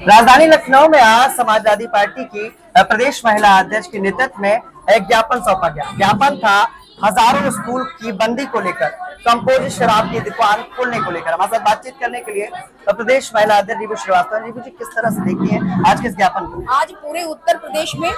राजधानी लखनऊ में आज समाजवादी पार्टी की प्रदेश महिला अध्यक्ष के नेतृत्व में एक ज्ञापन सौंपा गया। ज्ञापन था हजारों स्कूल की बंदी को लेकर, कंपोजिट शराब की दुकान खोलने को लेकर। हमारे साथ बातचीत करने के लिए प्रदेश महिला अध्यक्ष रिबू श्रीवास्तव। रिबू जी, किस तरह से देखती हैं आज के इस ज्ञापन को? आज पूरे उत्तर प्रदेश में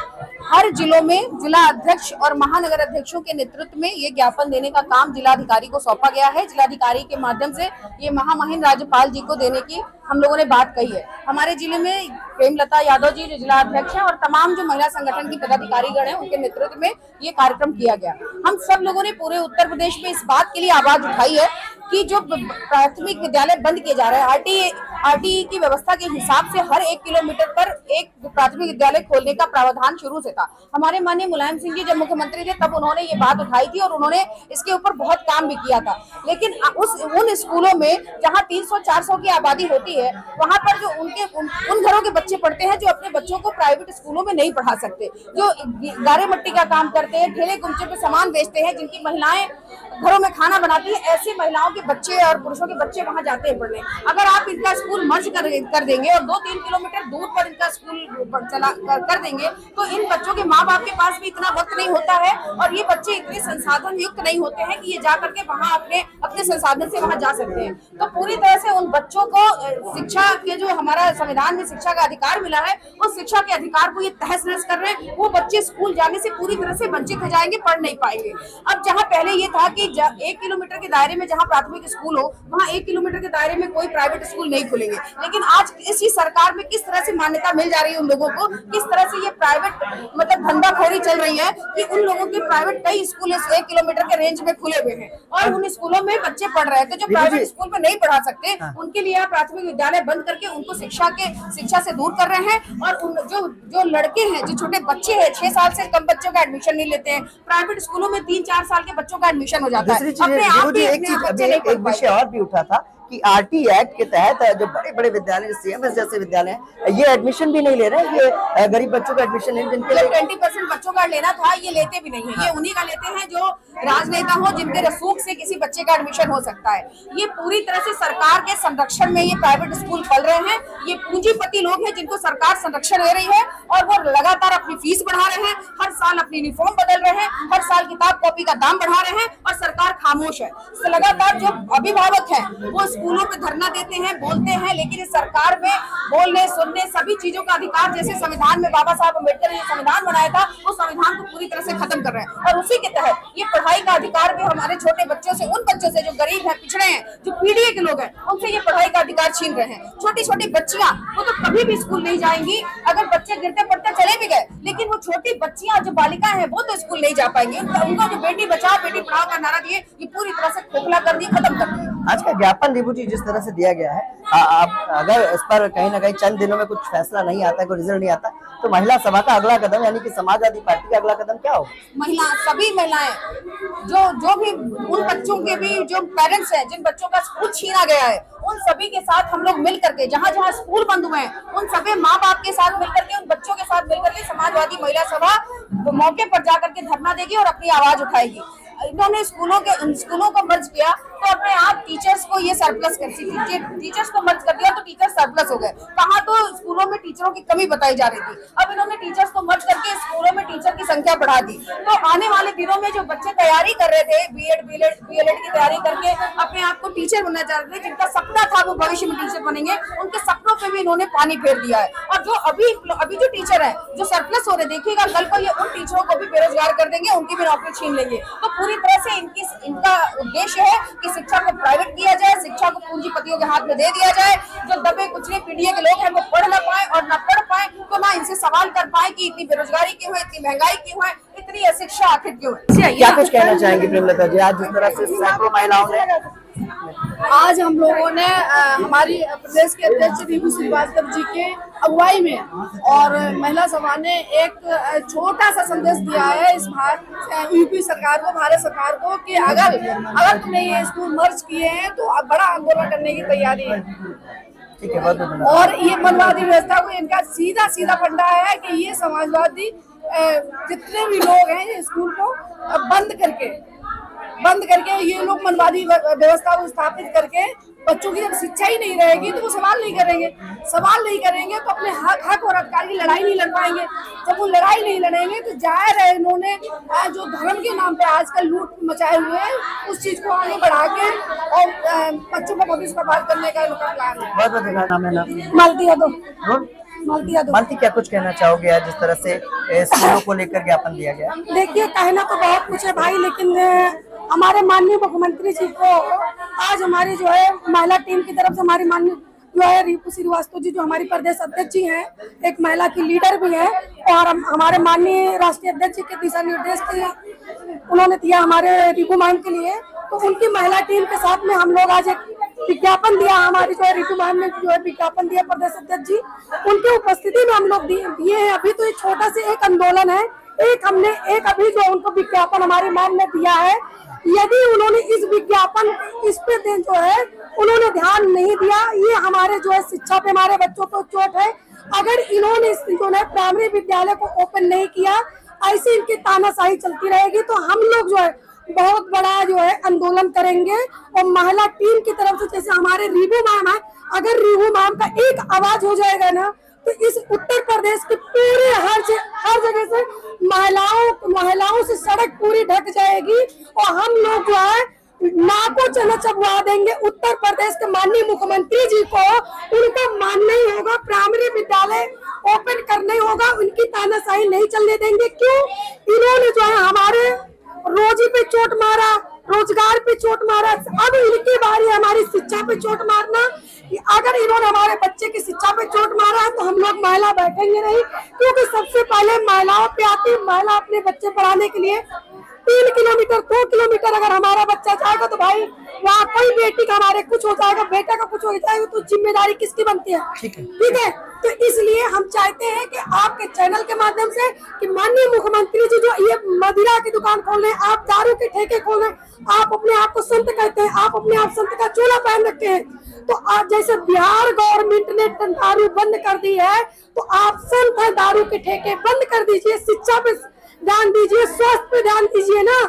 हर जिलों में जिला अध्यक्ष और महानगर अध्यक्षों के नेतृत्व में ये ज्ञापन देने का काम जिलाधिकारी को सौंपा गया है। जिलाधिकारी के माध्यम से ये महामहिम राज्यपाल जी को देने की हम लोगों ने बात कही है। हमारे जिले में प्रेमलता यादव जी जो जिला अध्यक्ष हैं और तमाम जो महिला संगठन की पदाधिकारीगण हैं उनके नेतृत्व में ये कार्यक्रम किया गया। हम सब लोगों ने पूरे उत्तर प्रदेश में इस बात के लिए आवाज उठाई है कि जो प्राथमिक विद्यालय बंद किए जा रहे हैं, आरटीई की व्यवस्था के हिसाब से हर 1 किलोमीटर पर एक प्राथमिक विद्यालय खोलने का प्रावधान शुरू से था। हमारे माननीय मुलायम सिंह जी जब मुख्यमंत्री थे तब उन्होंने ये बात उठाई थी और उन्होंने इसके ऊपर बहुत काम भी किया था। लेकिन उन स्कूलों में जहाँ 300-400 की आबादी होती है, वहाँ पर जो उन घरों के बच्चे पढ़ते हैं जो अपने बच्चों को प्राइवेट स्कूलों में नहीं पढ़ा सकते, जो गारे मट्टी का काम करते हैं, ठेले गुमचे पे सामान बेचते हैं, जिनकी महिलाएं घरों में खाना बनाती है, ऐसी महिलाओं के बच्चे और पुरुषों के बच्चे वहां जाते हैं पढ़ने। अगर आप इनका स्कूल मर्ज कर देंगे और 2-3 किलोमीटर दूर पर इनका स्कूल चला कर देंगे तो इन बच्चों के माँ बाप के पास भी इतना वक्त नहीं होता है और ये बच्चे इतने संसाधन युक्त नहीं होते हैं कि ये जा करके वहाँ अपने संसाधन से वहाँ जा सकते हैं। तो पूरी तरह से उन बच्चों को शिक्षा के जो हमारा संविधान में शिक्षा का अधिकार मिला है, उस शिक्षा के अधिकार को ये तहस नहस कर रहे हैं। वो बच्चे स्कूल जाने से पूरी तरह से वंचित हो जाएंगे, पढ़ नहीं पाएंगे। अब जहाँ पहले ये था कि 1 किलोमीटर के दायरे में जहाँ प्राथमिक स्कूल हो वहाँ 1 किलोमीटर के दायरे में कोई प्राइवेट स्कूल नहीं खुलेंगे, लेकिन आज इसी सरकार में किस तरह से मान्यता मिल जा रही है उन लोगों को, किस तरह से ये प्राइवेट मतलब धंधाखोरी चल रही है कि उन लोगों के प्राइवेट कई स्कूल 1 किलोमीटर के रेंज में खुले हुए हैं और उन स्कूलों में बच्चे पढ़ रहे हैं। तो जो प्राइवेट स्कूल में नहीं पढ़ा सकते उनके लिए आप प्राथमिक विद्यालय बंद करके उनको शिक्षा से दूर कर रहे हैं। और जो लड़के हैं, जो छोटे बच्चे हैं, 6 साल से कम बच्चों का एडमिशन नहीं लेते हैं। प्राइवेट स्कूलों में 3-4 साल के बच्चों का एडमिशन हो जाता है। एक विषय और भी उठा था कि आरटी एक्ट के तहत जो बड़े बड़े विद्यालय सीएमएस जैसे विद्यालय हैं, ये एडमिशन भी नहीं ले रहे हैं। ये गरीब बच्चों का एडमिशन नहीं, जिनके लिए 20% बच्चों का लेना था ये लेते भी नहीं है। ये उन्हीं का लेते हैं जो राजनेता हो, जिनके रसूख से किसी बच्चे का एडमिशन हो सकता है। ये पूरी तरह से सरकार के संरक्षण में ये प्राइवेट स्कूल खोल रहे हैं। ये पूंजीपति लोग हैं जिनको सरकार संरक्षण दे रही है और वो लगातार अपनी फीस बढ़ा रहे हैं, हर साल अपनी यूनिफॉर्म बदल रहे हैं, हर साल किताब कॉपी का दाम बढ़ा रहे हैं और सरकार खामोश है। लगातार जो अभिभावक है वो स्कूलों पे धरना देते हैं, बोलते हैं, लेकिन इस सरकार में बोलने सुनने सभी चीजों का अधिकार, जैसे संविधान में बाबा साहब अम्बेडकर ने संविधान बनाया था, उस संविधान को पूरी तरह से खत्म कर रहे हैं। और उसी के तहत ये पढ़ाई का अधिकार भी हमारे छोटे बच्चों से, उन बच्चों से जो गरीब हैं, पिछड़े हैं, जो पीढ़ी के लोग हैं, उनसे ये पढ़ाई का अधिकार छीन रहे हैं। छोटी छोटी बच्चियां वो तो कभी भी स्कूल नहीं जाएंगी। अगर बच्चे गिरते पड़ते चले भी गए, लेकिन वो छोटी बच्चियां जो बालिकाएं हैं वो तो स्कूल नहीं जा पाएंगी। उनका जो बेटी बचाओ बेटी पढ़ाओ का नारा दिए, ये पूरी तरह से खोखला कर दिए, खत्म कर दिए। आज का ज्ञापन रिबू जी जिस तरह से दिया गया है, आप अगर इस पर कहीं ना कहीं चंद दिनों में कुछ फैसला नहीं आता है, कोई रिजल्ट नहीं आता, तो महिला सभा का अगला कदम यानी कि समाजवादी पार्टी का अगला कदम क्या होगा? सभी महिलाएं जो भी उन बच्चों के भी जो पेरेंट्स हैं, जिन बच्चों का स्कूल छीना गया है, उन सभी के साथ हम लोग मिल करके, जहाँ जहाँ स्कूल बंद हुए हैं उन सभी माँ बाप के साथ मिल करके, उन बच्चों के साथ मिल करके समाजवादी महिला सभा मौके पर जाकर के धरना देगी और अपनी आवाज उठाएगी। इन्होंने स्कूलों को मर्ज किया तो अपने आप टीचर्स को ये सरप्लस कर टीचर्स को मर्ज कर दिया तो टीचर सरप्लस हो गए। कहाँ तो स्कूलों में टीचरों की कमी बताई जा रही थी, अब इन्होंने टीचर्स को मर्ज करके स्कूलों में टीचर की संख्या बढ़ा दी। तो आने वाले दिनों में जो बच्चे तैयारी कर रहे थे, बीएलएड की तैयारी करके अपने आप को टीचर बनना चाह रहे थे, जिनका सपना था वो भविष्य में टीचर बनेंगे, उनके सपनों पे भी इन्होंने पानी फेर दिया है। और जो अभी जो टीचर है जो सरप्लस हो रहे, देखिएगा कल को ये उन टीचरों को भी बेरोजगार कर देंगे, उनकी भी नौकरी छीन लेंगे। तो पूरी तरह से इनका उद्देश्य है कि शिक्षा को प्राइवेट किया जाए, शिक्षा को पूंजीपतियों के हाथ में दे दिया जाए। जो दबे कुचले पीढ़ी के लोग हैं वो पढ़ ना पाए और ना पढ़ पाए तो ना इनसे सवाल कर पाए कि इतनी बेरोजगारी क्यों है, इतनी महंगाई क्यों है, इतनी अशिक्षा आखिर क्यों है। क्या कुछ कहना चाहेंगे प्रेमलता जी, आज जिस तरह से सैकड़ों महिलाओं ने आज हम लोगों ने हमारी प्रदेश के अध्यक्ष रिबू श्रीवास्तव जी के अगुवाई में और महिला सभा ने एक छोटा सा संदेश दिया है इस यूपी सरकार को, भारत सरकार को, कि अगर तुमने ये स्कूल मर्ज किए हैं तो अब बड़ा आंदोलन करने की तैयारी है। ठीक है, और ये मनवादी व्यवस्था को इनका सीधा फंडा है कि ये समाजवादी जितने भी लोग हैं स्कूल को बंद करके ये लोग मनवादी व्यवस्था को स्थापित करके बच्चों की जब शिक्षा ही नहीं रहेगी तो वो सवाल नहीं करेंगे तो अपने हक और अधिकार की लड़ाई नहीं लड़ पाएंगे। जब वो लड़ाई नहीं लड़ेंगे तो जाहिर है इन्होंने जो धर्म के नाम पे आजकल लूट मचाए हुए हैं उस चीज को आगे बढ़ा के और बच्चों का भविष्य बर्बाद करने का इनका प्लान है। बहुत बहुत नाम है ना मालती यादव। मालती, क्या कुछ कहना चाहोगे आज जिस तरह से स्कूलों को लेकर ज्ञापन दिया गया? देखिए, कहना तो बहुत कुछ है भाई, लेकिन हमारे माननीय मुख्यमंत्री जी को आज हमारी जो है महिला टीम की तरफ से हमारी माननीय जो है रिपु श्रीवास्तव जी जो हमारी प्रदेश अध्यक्ष जी हैं, एक महिला की लीडर भी है और हमारे माननीय राष्ट्रीय अध्यक्ष जी के दिशा निर्देश उन्होंने दिया हमारे रिपु मैम के लिए, तो उनकी महिला टीम के साथ में हम लोग आज एक विज्ञापन दिया। हमारी जो है रिपु मैम ने जो है विज्ञापन दिया प्रदेश अध्यक्ष जी, उनकी उपस्थिति में हम लोग दिए हैं। अभी तो एक छोटा से एक आंदोलन है, एक अभी जो उनको विज्ञापन हमारी मैम ने दिया है। यदि उन्होंने इस विज्ञापन इस पे जो है उन्होंने ध्यान नहीं दिया, ये हमारे जो है शिक्षा पे हमारे बच्चों को चोट है। अगर इन्होंने जो है प्राइमरी विद्यालय को ओपन नहीं किया, ऐसे इनकी तानाशाही चलती रहेगी तो हम लोग जो है बहुत बड़ा जो है आंदोलन करेंगे। और महिला टीम की तरफ से जैसे हमारे रिबू मैम है, अगर रिबू मैम का एक आवाज हो जाएगा ना तो इस उत्तर प्रदेश के पूरे हर जगह से महिलाओं से सड़क पूरी ढक जाएगी और हम लोग जो है नाको चना चबवा देंगे। उत्तर प्रदेश के माननीय मुख्यमंत्री जी को उनका मानना ही होगा, प्राइमरी विद्यालय ओपन करना होगा, उनकी तानाशाही नहीं चलने देंगे। क्यों? इन्होंने जो है हमारे रोजी पे चोट मारा, रोजगार पे चोट मारा, अब इनकी बारी हमारी शिक्षा पे चोट मारना। अगर इन्होंने हमारे बच्चे की शिक्षा पे चोट मारा है तो हम लोग महिला बैठेंगे नहीं, क्योंकि सबसे पहले महिलाओं पे आती है। महिला अपने बच्चे पढ़ाने के लिए 3 किलोमीटर 2 किलोमीटर अगर हमारा बच्चा जाएगा तो भाई वहाँ कोई बेटी का हमारे कुछ हो जाएगा, बेटा का कुछ हो जाएगा तो जिम्मेदारी किसकी बनती है? ठीक है। तो इसलिए हम चाहते हैं कि आपके चैनल के माध्यम से कि माननीय मुख्यमंत्री जी जो ये मदिरा की दुकान खोल रहे हैं, आप दारू के ठेके खोल रहे हैं, आप अपने आप को संत कहते हैं, आप अपने आप संत का चोला पहन रखे हैं, तो आज जैसे बिहार गवर्नमेंट ने दारू बंद कर दी है तो आप संत है, दारू के ठेके बंद कर दीजिए, शिक्षा पे ध्यान दीजिए, स्वास्थ्य पे ध्यान दीजिए ना।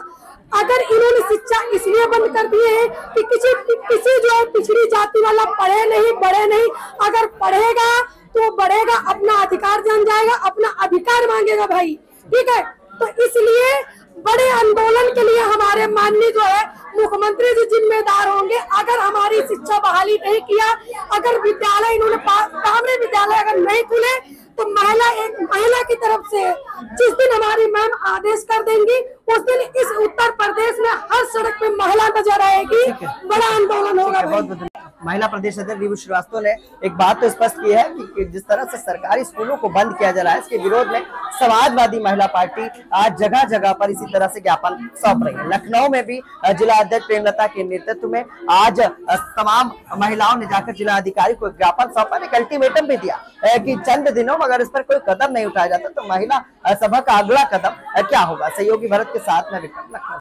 अगर इन्होंने शिक्षा इसलिए बंद कर दिए है कि किसी जो है पिछड़ी जाति वाला पढ़े नहीं बढ़े नहीं, अगर पढ़ेगा तो बढ़ेगा, अपना अधिकार जान जाएगा, अपना अधिकार मांगेगा भाई। ठीक है, तो इसलिए बड़े आंदोलन के लिए हमारे माननीय जो है मुख्यमंत्री जी जिम्मेदार होंगे। अगर हमारी शिक्षा बहाली नहीं किया, अगर विद्यालय इन्होंने प्राइमरी विद्यालय अगर नहीं खुले तो महिला की तरफ से जिस दिन हमारी मैम आदेश कर देंगी उस दिन इस उत्तर प्रदेश में हर सड़क पे महिला नजर आएगी, बड़ा आंदोलन होगा। महिला प्रदेश अध्यक्ष रिबू श्रीवास्तव ने एक बात तो स्पष्ट की है कि जिस तरह से सरकारी स्कूलों को बंद किया जा रहा है, इसके विरोध में समाजवादी महिला पार्टी आज जगह जगह पर इसी तरह से ज्ञापन सौंप रही है। लखनऊ में भी जिला अध्यक्ष प्रेमलता के नेतृत्व में आज तमाम महिलाओं ने जाकर जिला अधिकारी को ज्ञापन सौंपा, एक अल्टीमेटम भी दिया कि चंद दिनों में अगर इस पर कोई कदम नहीं उठाया जाता तो महिला सभा का अगला कदम क्या होगा। सहयोगी भरत के साथ में विक्रम, लखनऊ।